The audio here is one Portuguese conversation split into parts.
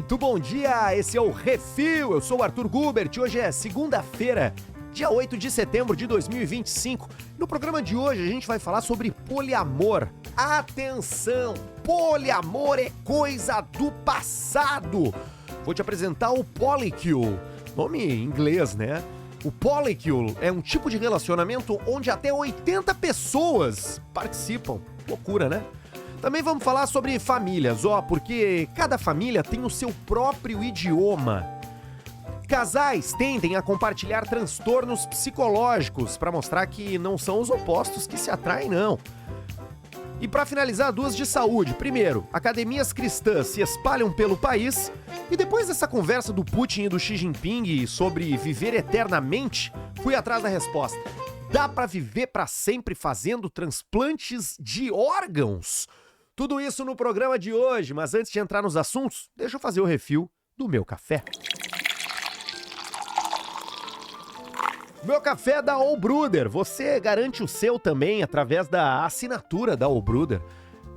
Muito bom dia, esse é o Refil, eu sou o Arthur Gubert e hoje é segunda-feira, dia 8 de setembro de 2025. No programa de hoje a gente vai falar sobre poliamor. Atenção, poliamor é coisa do passado. Vou te apresentar o Polycule, nome em inglês, né? O Polycule é um tipo de relacionamento onde até 80 pessoas participam. Loucura, né? Também vamos falar sobre famílias, porque cada família tem o seu próprio idioma. Casais tendem a compartilhar transtornos psicológicos para mostrar que não são os opostos que se atraem, não. E para finalizar, duas de saúde. Primeiro, academias cristãs se espalham pelo país. E depois dessa conversa do Putin e do Xi Jinping sobre viver eternamente, fui atrás da resposta. Dá para viver para sempre fazendo transplantes de órgãos? Tudo isso no programa de hoje, mas antes de entrar nos assuntos, deixa eu fazer o refil do meu café. Meu café é da All Brewder. Você garante o seu também através da assinatura da All Brewder,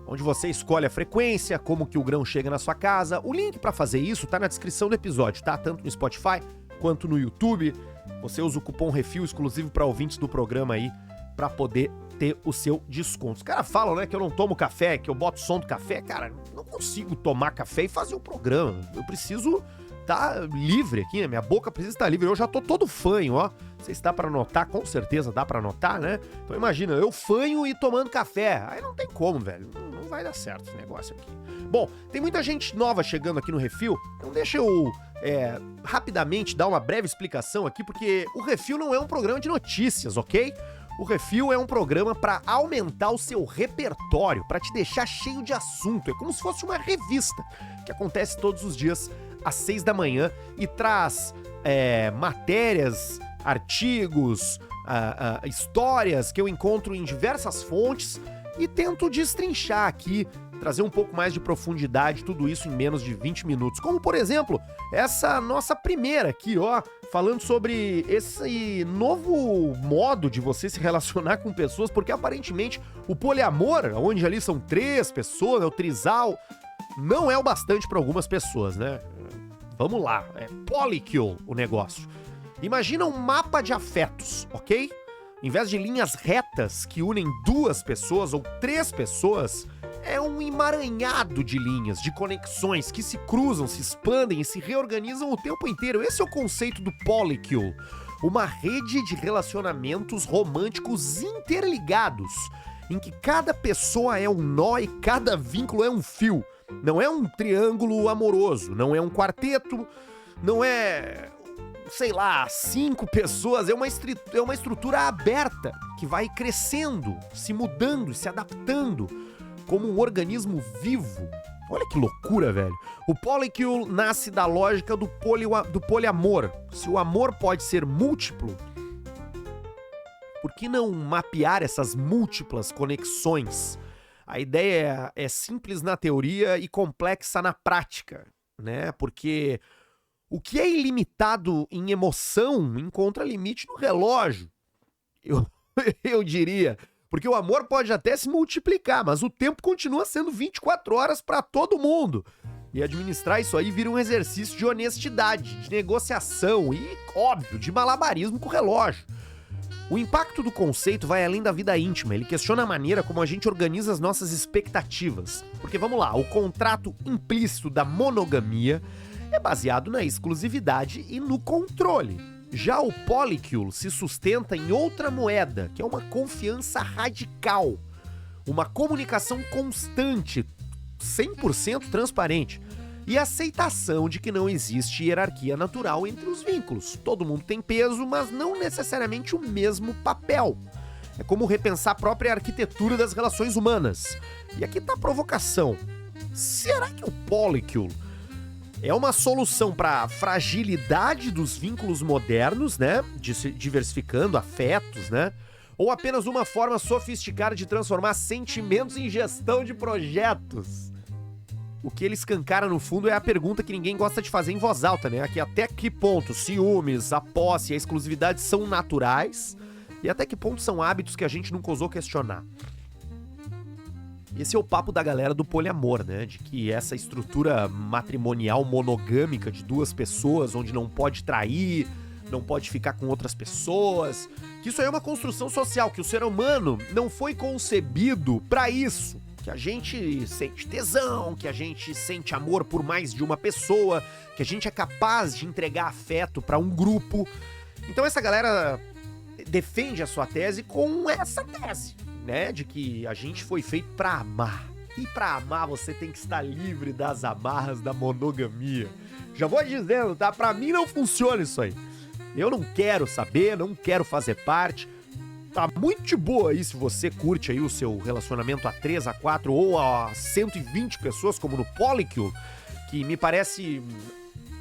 onde você escolhe a frequência, como que o grão chega na sua casa. O link para fazer isso tá na descrição do episódio, tá? Tanto no Spotify quanto no YouTube. Você usa o cupom Refil exclusivo para ouvintes do programa aí, para poder ter o seu desconto. Os caras falam, né, que eu não tomo café, que eu boto som do café. Cara, não consigo tomar café e fazer o programa. Eu preciso estar livre aqui, né? Minha boca precisa estar livre. Eu já tô todo fanho, ó. Não sei se dá pra anotar, com certeza dá pra anotar, né? Então imagina, eu fanho e tomando café. Aí não tem como, velho. Não vai dar certo esse negócio aqui. Bom, tem muita gente nova chegando aqui no Refil, então deixa eu rapidamente dar uma breve explicação aqui, porque o Refil não é um programa de notícias, ok? O Refil é um programa para aumentar o seu repertório, para te deixar cheio de assunto. É como se fosse uma revista que acontece todos os dias às 6 da manhã e traz matérias, artigos, histórias que eu encontro em diversas fontes e tento destrinchar aqui, trazer um pouco mais de profundidade, tudo isso em menos de 20 minutos. Como, por exemplo, essa nossa primeira aqui, ó, falando sobre esse novo modo de você se relacionar com pessoas, porque aparentemente o poliamor, onde ali são 3 pessoas, o trisal, não é o bastante para algumas pessoas, né? Vamos lá, é Polycule o negócio. Imagina um mapa de afetos, ok? Em vez de linhas retas que unem 2 pessoas ou 3 pessoas, é um emaranhado de linhas, de conexões que se cruzam, se expandem e se reorganizam o tempo inteiro. Esse é o conceito do Polycule, uma rede de relacionamentos românticos interligados, em que cada pessoa é um nó e cada vínculo é um fio. Não é um triângulo amoroso, não é um quarteto, não é, sei lá, 5 pessoas, é uma estrutura aberta que vai crescendo, se mudando, se adaptando como um organismo vivo. Olha que loucura, velho. O Polycule nasce da lógica do poliamor. Se o amor pode ser múltiplo, por que não mapear essas múltiplas conexões? A ideia é simples na teoria e complexa na prática, né? Porque o que é ilimitado em emoção encontra limite no relógio. Eu diria. Porque o amor pode até se multiplicar, mas o tempo continua sendo 24 horas para todo mundo. E administrar isso aí vira um exercício de honestidade, de negociação e, óbvio, de malabarismo com o relógio. O impacto do conceito vai além da vida íntima, ele questiona a maneira como a gente organiza as nossas expectativas. Porque vamos lá, o contrato implícito da monogamia é baseado na exclusividade e no controle. Já o Polycule se sustenta em outra moeda, que é uma confiança radical, uma comunicação constante, 100% transparente, e aceitação de que não existe hierarquia natural entre os vínculos. Todo mundo tem peso, mas não necessariamente o mesmo papel. É como repensar a própria arquitetura das relações humanas. E aqui tá a provocação. Será que o Polycule é uma solução para a fragilidade dos vínculos modernos, né? Diversificando afetos, né? Ou apenas uma forma sofisticada de transformar sentimentos em gestão de projetos? O que ele escancara no fundo é a pergunta que ninguém gosta de fazer em voz alta, né? Que até que ponto ciúmes, a posse e a exclusividade são naturais e até que ponto são hábitos que a gente nunca ousou questionar. Esse é o papo da galera do poliamor, né? De que essa estrutura matrimonial monogâmica de duas pessoas, onde não pode trair, não pode ficar com outras pessoas, que isso aí é uma construção social, que o ser humano não foi concebido pra isso. Que a gente sente tesão, que a gente sente amor por mais de uma pessoa, que a gente é capaz de entregar afeto pra um grupo. Então essa galera defende a sua tese com essa tese, né? De que a gente foi feito pra amar. E pra amar você tem que estar livre das amarras da monogamia. Já vou dizendo, tá? Pra mim não funciona isso aí. Eu não quero saber, não quero fazer parte. Tá muito de boa aí se você curte aí o seu relacionamento a 3, a 4 ou a 120 pessoas, como no Polycule, que me parece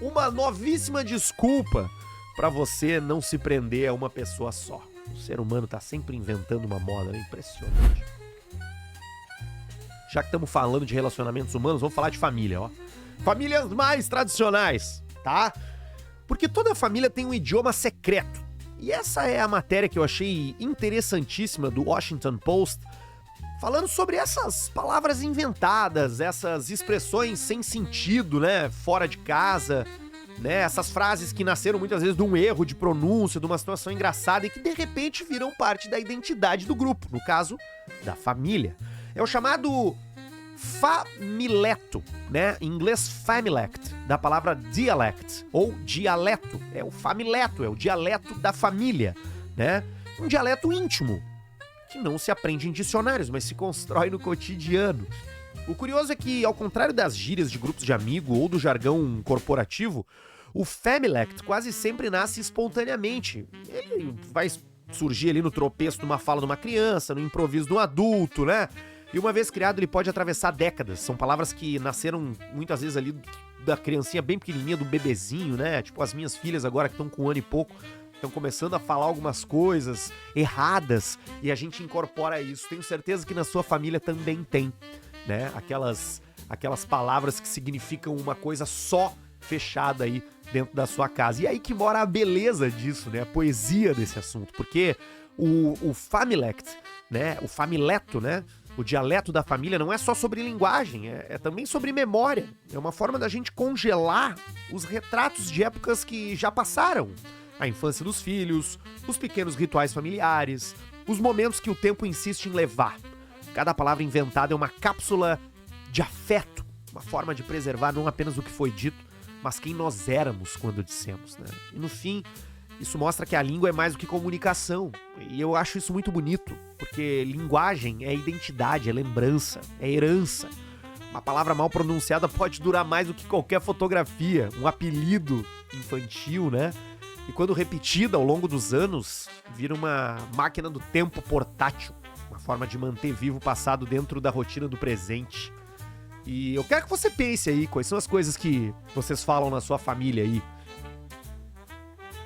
uma novíssima desculpa pra você não se prender a uma pessoa só. O ser humano tá sempre inventando uma moda, é impressionante. Já que estamos falando de relacionamentos humanos, vamos falar de família, ó. Famílias mais tradicionais, tá? Porque toda família tem um idioma secreto. E essa é a matéria que eu achei interessantíssima do Washington Post, falando sobre essas palavras inventadas, essas expressões sem sentido, né, fora de casa, né, essas frases que nasceram muitas vezes de um erro de pronúncia, de uma situação engraçada e que de repente viram parte da identidade do grupo, no caso, da família. É o chamado famileto, né? Em inglês familect, da palavra dialect ou dialeto. É o famileto, é o dialeto da família, né? Um dialeto íntimo, que não se aprende em dicionários, mas se constrói no cotidiano. O curioso é que, ao contrário das gírias de grupos de amigo ou do jargão corporativo, o familect quase sempre nasce espontaneamente. Ele vai surgir ali no tropeço de uma fala de uma criança, no improviso de um adulto, né? E uma vez criado, ele pode atravessar décadas. São palavras que nasceram muitas vezes ali da criancinha bem pequenininha, do bebezinho, né? Tipo as minhas filhas agora que estão com 1 ano e pouco, estão começando a falar algumas coisas erradas e a gente incorpora isso. Tenho certeza que na sua família também tem, né? Aquelas palavras que significam uma coisa só fechada aí dentro da sua casa. E aí que mora a beleza disso, né? A poesia desse assunto. Porque o familect, né? O famileto, né? O dialeto da família não é só sobre linguagem, é também sobre memória. É uma forma da gente congelar os retratos de épocas que já passaram. A infância dos filhos, os pequenos rituais familiares, os momentos que o tempo insiste em levar. Cada palavra inventada é uma cápsula de afeto, uma forma de preservar não apenas o que foi dito, mas quem nós éramos quando dissemos, né? E no fim, isso mostra que a língua é mais do que comunicação. E eu acho isso muito bonito, porque linguagem é identidade, é lembrança, é herança. Uma palavra mal pronunciada pode durar mais do que qualquer fotografia, um apelido infantil, né? E quando repetida ao longo dos anos, vira uma máquina do tempo portátil, uma forma de manter vivo o passado dentro da rotina do presente. E eu quero que você pense aí, quais são as coisas que vocês falam na sua família aí.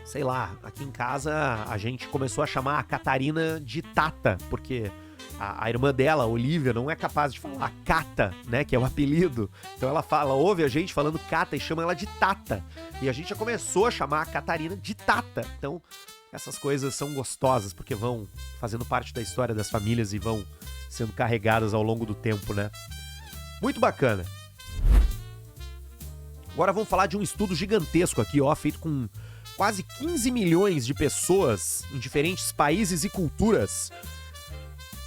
Sei lá, aqui em casa a gente começou a chamar a Catarina de Tata, porque a irmã dela, a Olivia, não é capaz de falar Cata, né, que é o apelido. Então ela ouve a gente falando Cata e chama ela de Tata. E a gente já começou a chamar a Catarina de Tata. Então essas coisas são gostosas, porque vão fazendo parte da história das famílias e vão sendo carregadas ao longo do tempo, né? Muito bacana. Agora vamos falar de um estudo gigantesco aqui, ó, feito com quase 15 milhões de pessoas em diferentes países e culturas.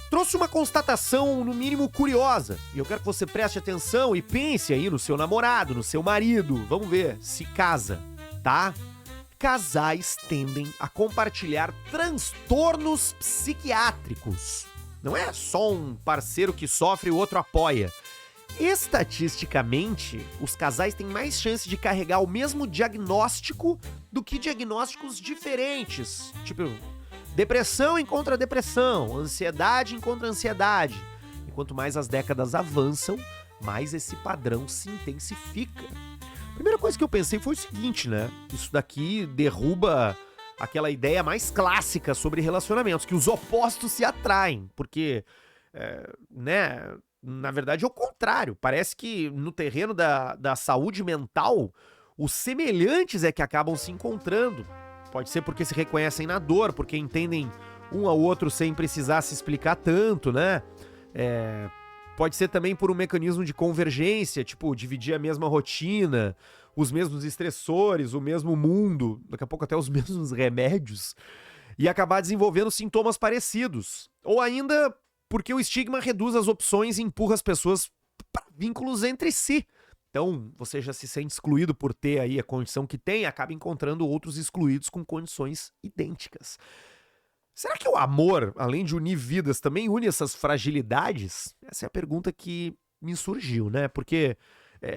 Trouxe uma constatação, no mínimo, curiosa. E eu quero que você preste atenção e pense aí no seu namorado, no seu marido. Vamos ver, se casa, tá? Casais tendem a compartilhar transtornos psiquiátricos. Não é só um parceiro que sofre e o outro apoia. Estatisticamente, os casais têm mais chance de carregar o mesmo diagnóstico do que diagnósticos diferentes. Tipo, depressão encontra depressão, ansiedade encontra ansiedade. E quanto mais as décadas avançam, mais esse padrão se intensifica. A primeira coisa que eu pensei foi o seguinte, né? Isso daqui derruba aquela ideia mais clássica sobre relacionamentos, que os opostos se atraem, porque, né... Na verdade é o contrário, parece que no terreno da saúde mental, os semelhantes é que acabam se encontrando. Pode ser porque se reconhecem na dor, porque entendem um ao outro sem precisar se explicar tanto, né? Pode ser também por um mecanismo de convergência, tipo, dividir a mesma rotina, os mesmos estressores, o mesmo mundo, daqui a pouco até os mesmos remédios, e acabar desenvolvendo sintomas parecidos. Ou ainda porque o estigma reduz as opções e empurra as pessoas para vínculos entre si. Então, você já se sente excluído por ter aí a condição que tem, acaba encontrando outros excluídos com condições idênticas. Será que o amor, além de unir vidas, também une essas fragilidades? Essa é a pergunta que me surgiu, né? Porque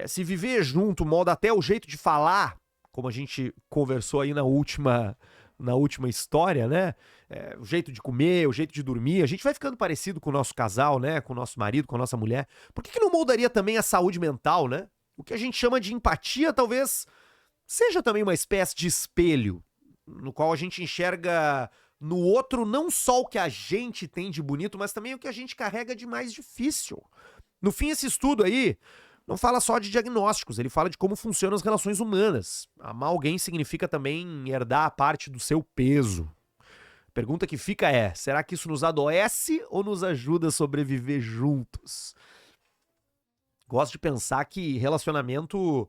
se viver junto molda até o jeito de falar, como a gente conversou aí na última história, né? O jeito de comer, o jeito de dormir, a gente vai ficando parecido com o nosso casal, né? Com o nosso marido, com a nossa mulher. Por que não moldaria também a saúde mental, né? O que a gente chama de empatia talvez seja também uma espécie de espelho, no qual a gente enxerga no outro não só o que a gente tem de bonito, mas também o que a gente carrega de mais difícil. No fim, esse estudo aí não fala só de diagnósticos, ele fala de como funcionam as relações humanas. Amar alguém significa também herdar a parte do seu peso. A pergunta que fica é, será que isso nos adoece ou nos ajuda a sobreviver juntos? Gosto de pensar que relacionamento...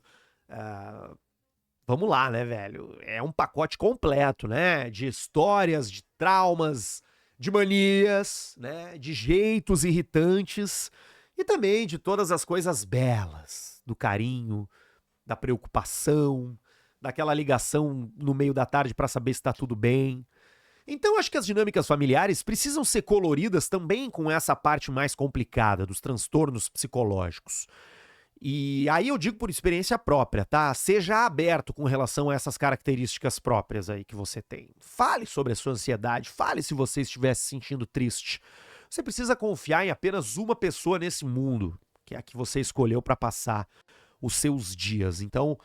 vamos lá, né, velho? É um pacote completo, né? De histórias, de traumas, de manias, né? De jeitos irritantes e também de todas as coisas belas, do carinho, da preocupação, daquela ligação no meio da tarde pra saber se tá tudo bem. Então, acho que as dinâmicas familiares precisam ser coloridas também com essa parte mais complicada dos transtornos psicológicos. E aí eu digo por experiência própria, tá? Seja aberto com relação a essas características próprias aí que você tem. Fale sobre a sua ansiedade, fale se você estiver se sentindo triste. Você precisa confiar em apenas uma pessoa nesse mundo, que é a que você escolheu para passar os seus dias. Então,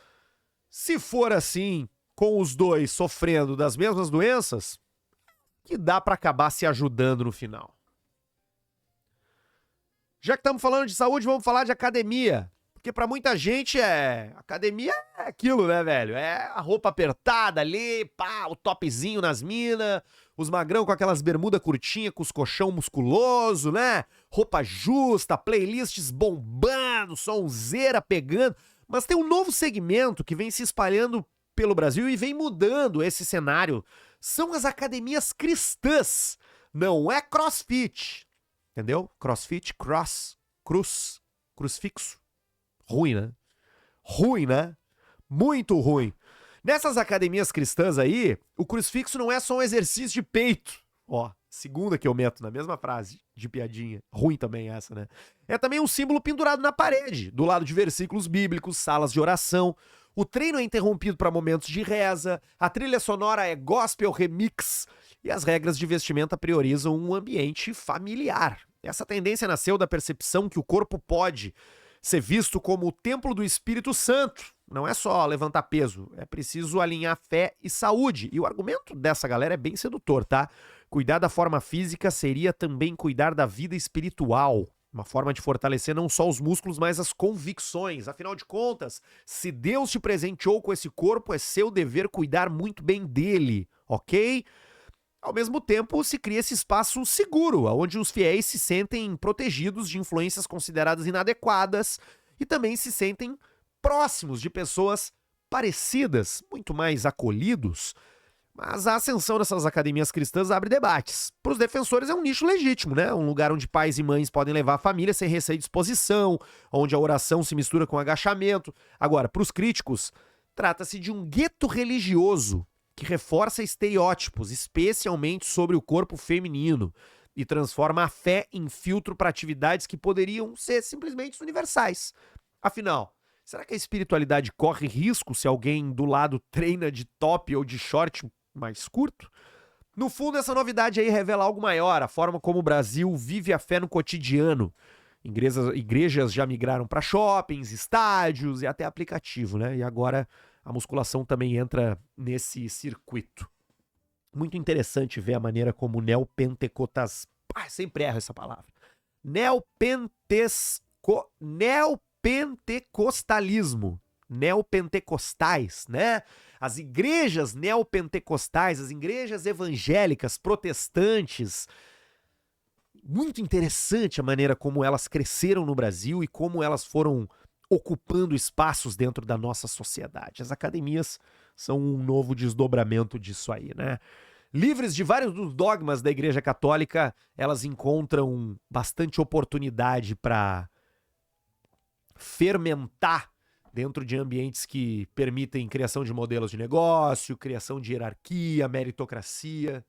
se for assim, com os dois sofrendo das mesmas doenças, que dá para acabar se ajudando no final. Já que estamos falando de saúde, vamos falar de academia. Porque pra muita gente academia é aquilo, né, velho? É a roupa apertada ali, pá, o topzinho nas minas, os magrão com aquelas bermuda curtinha, com os colchão musculoso, né? Roupa justa, playlists bombando, sonzeira pegando. Mas tem um novo segmento que vem se espalhando pelo Brasil e vem mudando esse cenário. São as academias cristãs. Não é crossfit. Entendeu? Crossfit, crucifixo. Ruim, né? Ruim, né? Muito ruim. Nessas academias cristãs aí, o crucifixo não é só um exercício de peito. Ó, segunda que eu meto na mesma frase de piadinha. Ruim também essa, né? É também um símbolo pendurado na parede, do lado de versículos bíblicos, salas de oração. O treino é interrompido para momentos de reza, a trilha sonora é gospel remix e as regras de vestimenta priorizam um ambiente familiar. Essa tendência nasceu da percepção que o corpo pode ser visto como o templo do Espírito Santo. Não é só levantar peso, é preciso alinhar fé e saúde. E o argumento dessa galera é bem sedutor, tá? Cuidar da forma física seria também cuidar da vida espiritual. Uma forma de fortalecer não só os músculos, mas as convicções. Afinal de contas, se Deus te presenteou com esse corpo, é seu dever cuidar muito bem dele, ok? Ao mesmo tempo, se cria esse espaço seguro, onde os fiéis se sentem protegidos de influências consideradas inadequadas e também se sentem próximos de pessoas parecidas, muito mais acolhidos. Mas a ascensão dessas academias cristãs abre debates. Para os defensores é um nicho legítimo, né? Um lugar onde pais e mães podem levar a família sem receio de exposição, onde a oração se mistura com agachamento. Agora, para os críticos, trata-se de um gueto religioso que reforça estereótipos, especialmente sobre o corpo feminino, e transforma a fé em filtro para atividades que poderiam ser simplesmente universais. Afinal, será que a espiritualidade corre risco se alguém do lado treina de top ou de short mais curto? No fundo, essa novidade aí revela algo maior, a forma como o Brasil vive a fé no cotidiano. Igrejas já migraram para shoppings, estádios e até aplicativo, né? E agora a musculação também entra nesse circuito. Muito interessante ver a maneira como neopentecostais... sempre erro essa palavra. Neopentecostalismo. Neopentecostais, né? As igrejas neopentecostais, as igrejas evangélicas, protestantes, muito interessante a maneira como elas cresceram no Brasil e como elas foram ocupando espaços dentro da nossa sociedade. As academias são um novo desdobramento disso aí, né? Livres de vários dos dogmas da Igreja Católica, elas encontram bastante oportunidade para fermentar dentro de ambientes que permitem criação de modelos de negócio, criação de hierarquia, meritocracia.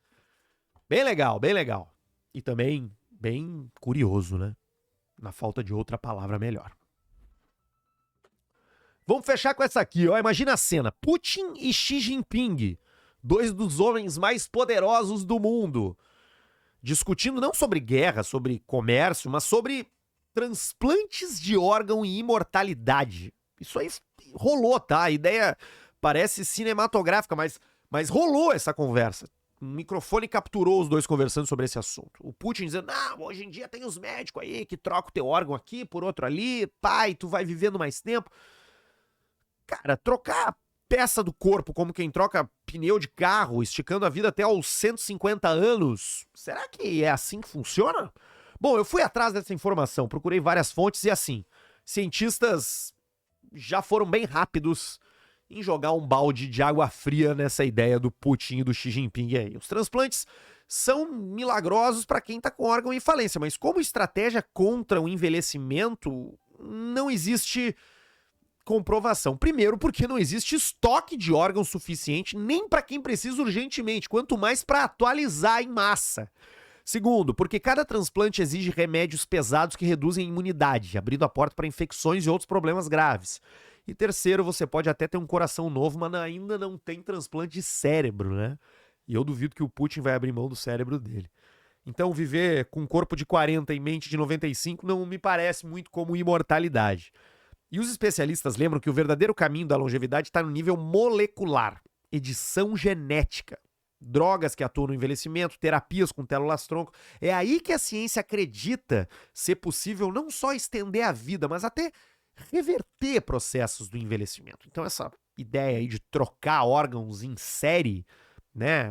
Bem legal, bem legal. E também bem curioso, né? Na falta de outra palavra melhor. Vamos fechar com essa aqui, ó. Imagina a cena. Putin e Xi Jinping, dois dos homens mais poderosos do mundo, discutindo não sobre guerra, sobre comércio, mas sobre transplantes de órgão e imortalidade. Isso aí rolou, tá? A ideia parece cinematográfica, mas rolou essa conversa. Um microfone capturou os dois conversando sobre esse assunto. O Putin dizendo, não, hoje em dia tem os médicos aí que trocam o teu órgão aqui por outro ali, pai, tu vai vivendo mais tempo. Cara, trocar peça do corpo como quem troca pneu de carro, esticando a vida até aos 150 anos, será que é assim que funciona? Bom, eu fui atrás dessa informação, procurei várias fontes e assim, cientistas já foram bem rápidos em jogar um balde de água fria nessa ideia do Putin e do Xi Jinping aí. Os transplantes são milagrosos para quem tá com órgão em falência, mas como estratégia contra o envelhecimento, não existe comprovação. Primeiro, porque não existe estoque de órgão suficiente nem para quem precisa urgentemente, quanto mais para atualizar em massa. Segundo, porque cada transplante exige remédios pesados que reduzem a imunidade, abrindo a porta para infecções e outros problemas graves. E terceiro, você pode até ter um coração novo, mas ainda não tem transplante de cérebro, né? E eu duvido que o Putin vai abrir mão do cérebro dele. Então, viver com um corpo de 40 e mente de 95 não me parece muito como imortalidade. E os especialistas lembram que o verdadeiro caminho da longevidade está no nível molecular, edição genética, drogas que atuam no envelhecimento, terapias com células-tronco. É aí que a ciência acredita ser possível não só estender a vida, mas até reverter processos do envelhecimento. Então essa ideia aí de trocar órgãos em série, né,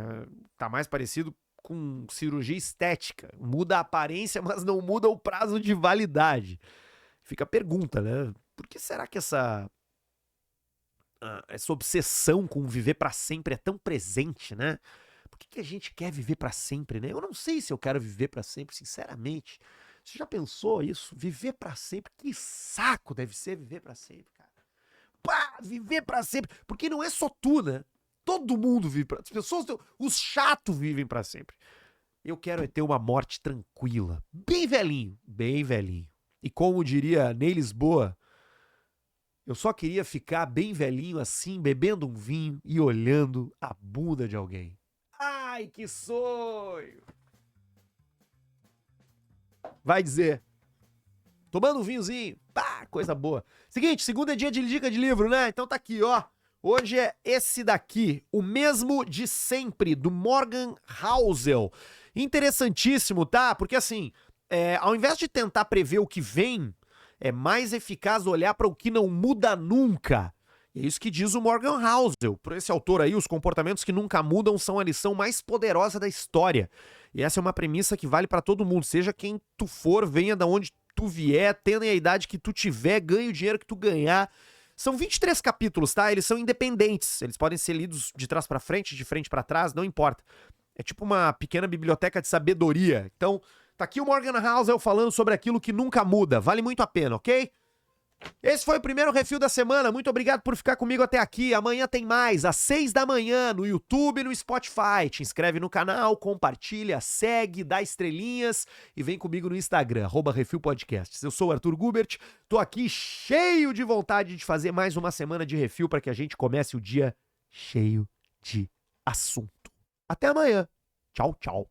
tá mais parecido com cirurgia estética. Muda a aparência, mas não muda o prazo de validade. Fica a pergunta, né? Por que será que essa obsessão com viver pra sempre é tão presente, né? Por que a gente quer viver pra sempre, né? Eu não sei se eu quero viver pra sempre, sinceramente. Você já pensou isso? Viver pra sempre? Que saco deve ser viver pra sempre, cara. Pá, viver pra sempre. Porque não é só tu, né? Todo mundo vive pra sempre. As pessoas, os chatos vivem pra sempre. Eu quero é ter uma morte tranquila. Bem velhinho. Bem velhinho. E como diria Ney Lisboa, eu só queria ficar bem velhinho assim, bebendo um vinho e olhando a bunda de alguém. Ai, que sonho! Vai dizer. Tomando um vinhozinho. Pá, coisa boa. Seguinte, segunda é dia de dica de livro, né? Então tá aqui, ó. Hoje é esse daqui, O Mesmo de Sempre, do Morgan Housel. Interessantíssimo, tá? Porque assim, ao invés de tentar prever o que vem, é mais eficaz olhar para o que não muda nunca. E é isso que diz o Morgan Housel. Por esse autor aí, os comportamentos que nunca mudam são a lição mais poderosa da história. E essa é uma premissa que vale para todo mundo. Seja quem tu for, venha da onde tu vier, tenha a idade que tu tiver, ganhe o dinheiro que tu ganhar. São 23 capítulos, tá? Eles são independentes. Eles podem ser lidos de trás para frente, de frente para trás, não importa. É tipo uma pequena biblioteca de sabedoria. Então, tá aqui o Morgan Housel falando sobre aquilo que nunca muda. Vale muito a pena, ok? Esse foi o primeiro Refil da semana. Muito obrigado por ficar comigo até aqui. Amanhã tem mais, às 6 da manhã, no YouTube e no Spotify. Te inscreve no canal, compartilha, segue, dá estrelinhas e vem comigo no Instagram, @RefilPodcasts. Eu sou o Arthur Gubert, tô aqui cheio de vontade de fazer mais uma semana de Refil para que a gente comece o dia cheio de assunto. Até amanhã. Tchau, tchau.